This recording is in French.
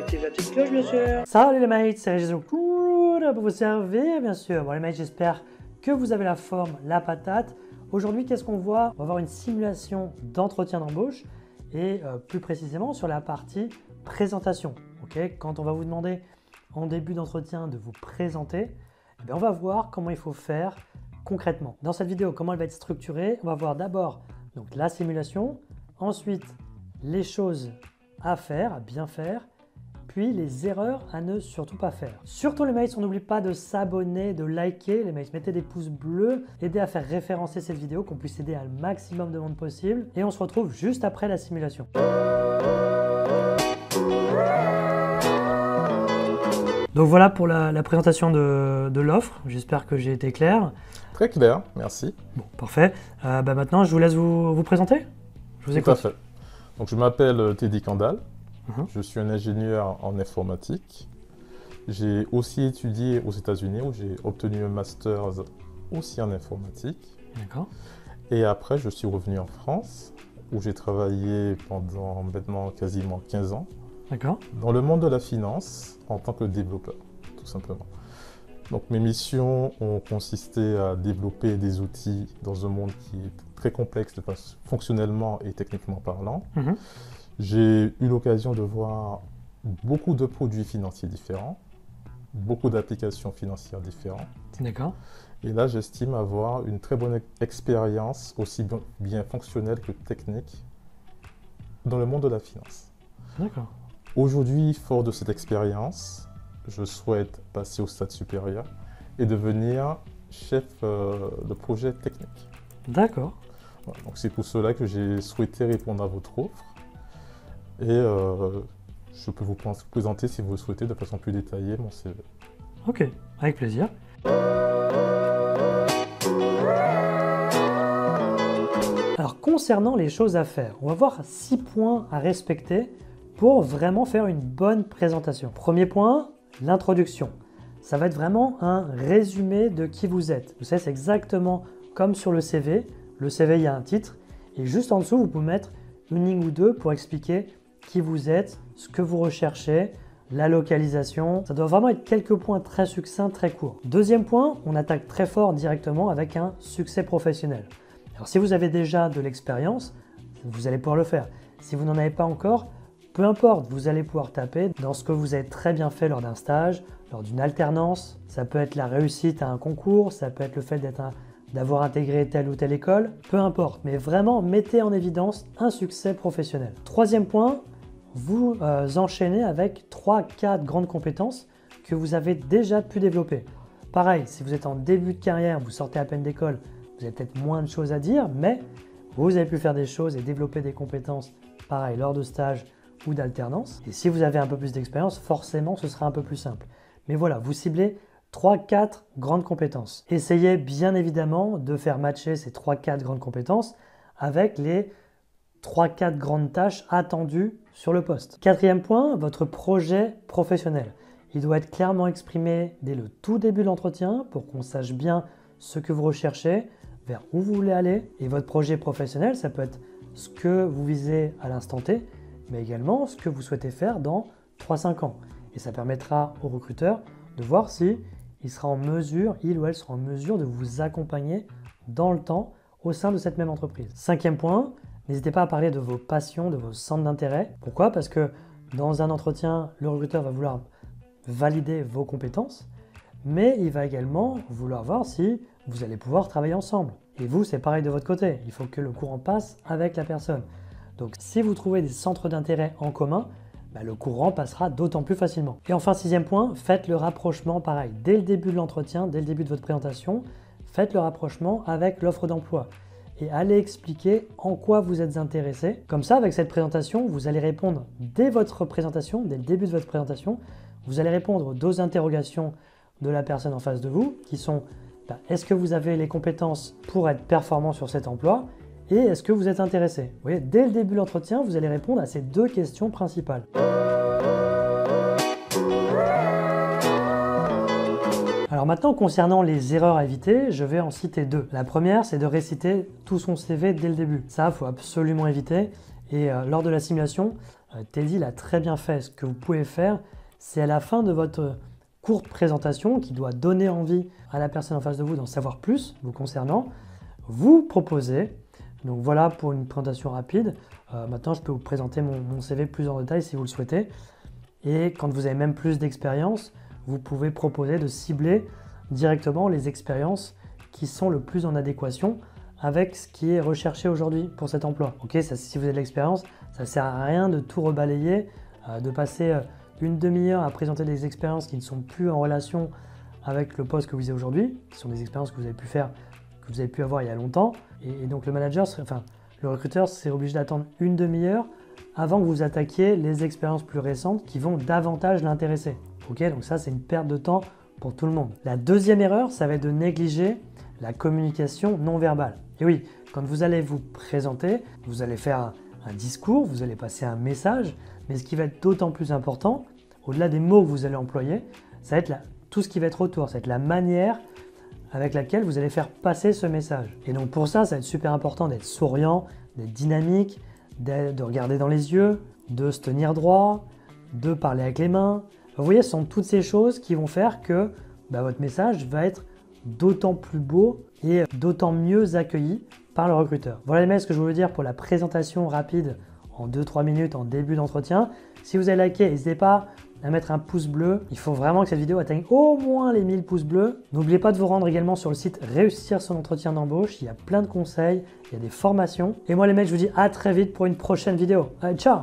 activez la petite cloche bien sûr. Salut les mates, c'est Régis pour vous servir bien sûr. Bon les mates, j'espère que vous avez la forme, la patate. Aujourd'hui, qu'est-ce qu'on voit? On va voir une simulation d'entretien d'embauche et plus précisément sur la partie présentation. Okay, quand on va vous demander en début d'entretien de vous présenter, eh bien, on va voir comment il faut faire concrètement. Dans cette vidéo, comment elle va être structurée, on va voir d'abord donc la simulation, ensuite les choses à faire, à bien faire, puis les erreurs à ne surtout pas faire. Surtout les mates, on n'oublie pas de s'abonner, de liker, les mates, mettez des pouces bleus, aidez à faire référencer cette vidéo, qu'on puisse aider un maximum de monde possible. Et on se retrouve juste après la simulation. Donc voilà pour la présentation de l'offre, j'espère que j'ai été clair. Très clair, merci. Bon, parfait. Maintenant, je vous laisse vous présenter. Je vous écoute. Tout à fait. Donc, je m'appelle Teddy Kandal. Je suis un ingénieur en informatique. J'ai aussi étudié aux États-Unis où j'ai obtenu un master aussi en informatique. D'accord. Et après, je suis revenu en France où j'ai travaillé pendant maintenant quasiment 15 ans. D'accord. Dans le monde de la finance en tant que développeur, tout simplement. Donc mes missions ont consisté à développer des outils dans un monde qui est très complexe fonctionnellement et techniquement parlant. J'ai eu l'occasion de voir beaucoup de produits financiers différents, beaucoup d'applications financières différentes. D'accord. Et là, j'estime avoir une très bonne expérience, aussi bien fonctionnelle que technique, dans le monde de la finance. D'accord. Aujourd'hui, fort de cette expérience, je souhaite passer au stade supérieur et devenir chef de projet technique. D'accord. Voilà, donc c'est pour cela que j'ai souhaité répondre à votre offre. Et je peux vous présenter, si vous le souhaitez, de façon plus détaillée, mon CV. Ok, avec plaisir. Alors, concernant les choses à faire, on va voir 6 points à respecter pour vraiment faire une bonne présentation. Premier point, l'introduction. Ça va être vraiment un résumé de qui vous êtes. Vous savez, c'est exactement comme sur le CV. Le CV, il y a un titre. Et juste en dessous, vous pouvez mettre une ligne ou deux pour expliquer qui vous êtes, ce que vous recherchez, la localisation. Ça doit vraiment être quelques points très succincts, très courts. Deuxième point, on attaque très fort directement avec un succès professionnel. Alors si vous avez déjà de l'expérience, vous allez pouvoir le faire. Si vous n'en avez pas encore, peu importe, vous allez pouvoir taper dans ce que vous avez très bien fait lors d'un stage, lors d'une alternance. Ça peut être la réussite à un concours, ça peut être le fait d'avoir intégré telle ou telle école, peu importe. Mais vraiment, mettez en évidence un succès professionnel. Troisième point, vous enchaînez avec 3-4 grandes compétences que vous avez déjà pu développer. Pareil, si vous êtes en début de carrière, vous sortez à peine d'école, vous avez peut-être moins de choses à dire, mais vous avez pu faire des choses et développer des compétences, pareil, lors de stages ou d'alternance. Et si vous avez un peu plus d'expérience, forcément, ce sera un peu plus simple. Mais voilà, vous ciblez 3-4 grandes compétences. Essayez bien évidemment de faire matcher ces 3-4 grandes compétences avec les 3-4 grandes tâches attendues sur le poste. Quatrième point, votre projet professionnel. Il doit être clairement exprimé dès le tout début de l'entretien pour qu'on sache bien ce que vous recherchez, vers où vous voulez aller. Et votre projet professionnel, ça peut être ce que vous visez à l'instant T, mais également ce que vous souhaitez faire dans 3-5 ans. Et ça permettra au recruteur de voir si il ou elle sera en mesure de vous accompagner dans le temps au sein de cette même entreprise. Cinquième point, n'hésitez pas à parler de vos passions, de vos centres d'intérêt. Pourquoi? Parce que dans un entretien, le recruteur va vouloir valider vos compétences, mais il va également vouloir voir si vous allez pouvoir travailler ensemble. Et vous, c'est pareil de votre côté. Il faut que le courant passe avec la personne. Donc, si vous trouvez des centres d'intérêt en commun, le courant passera d'autant plus facilement. Et enfin, sixième point, faites le rapprochement pareil. Dès le début de l'entretien, dès le début de votre présentation, faites le rapprochement avec l'offre d'emploi et allez expliquer en quoi vous êtes intéressé. Comme ça, avec cette présentation, vous allez répondre dès votre présentation, dès le début de votre présentation, vous allez répondre aux 2 interrogations de la personne en face de vous qui sont est-ce que vous avez les compétences pour être performant sur cet emploi et est-ce que vous êtes intéressé? Vous voyez, dès le début de l'entretien, vous allez répondre à ces 2 questions principales. Alors maintenant, concernant les erreurs à éviter, je vais en citer 2. La première, c'est de réciter tout son CV dès le début. Ça, il faut absolument éviter. Et lors de la simulation, Teddy l'a très bien fait. Ce que vous pouvez faire, c'est à la fin de votre courte présentation qui doit donner envie à la personne en face de vous d'en savoir plus vous concernant, vous proposez. Donc voilà pour une présentation rapide. Maintenant, je peux vous présenter mon CV plus en détail si vous le souhaitez. Et quand vous avez même plus d'expérience, vous pouvez proposer de cibler directement les expériences qui sont le plus en adéquation avec ce qui est recherché aujourd'hui pour cet emploi. Ok, ça, si vous avez de l'expérience, ça ne sert à rien de tout rebalayer, de passer une demi-heure à présenter des expériences qui ne sont plus en relation avec le poste que vous avez aujourd'hui, qui sont des expériences que vous avez pu faire, que vous avez pu avoir il y a longtemps. Et donc le recruteur serait obligé d'attendre une demi-heure avant que vous attaquiez les expériences plus récentes qui vont davantage l'intéresser. Ok, donc ça c'est une perte de temps pour tout le monde. La deuxième erreur, ça va être de négliger la communication non verbale. Et oui, quand vous allez vous présenter, vous allez faire un discours, vous allez passer un message, mais ce qui va être d'autant plus important, au-delà des mots que vous allez employer, ça va être tout ce qui va être autour, ça va être la manière avec laquelle vous allez faire passer ce message. Et donc pour ça va être super important d'être souriant, d'être dynamique, de regarder dans les yeux, de se tenir droit, de parler avec les mains. Vous voyez, ce sont toutes ces choses qui vont faire que votre message va être d'autant plus beau et d'autant mieux accueilli par le recruteur. Voilà les mecs, ce que je voulais dire pour la présentation rapide en 2-3 minutes en début d'entretien. Si vous avez liké, n'hésitez pas à mettre un pouce bleu. Il faut vraiment que cette vidéo atteigne au moins les 1000 pouces bleus. N'oubliez pas de vous rendre également sur le site Réussir son entretien d'embauche. Il y a plein de conseils, il y a des formations. Et moi les mecs, je vous dis à très vite pour une prochaine vidéo. Allez, ciao!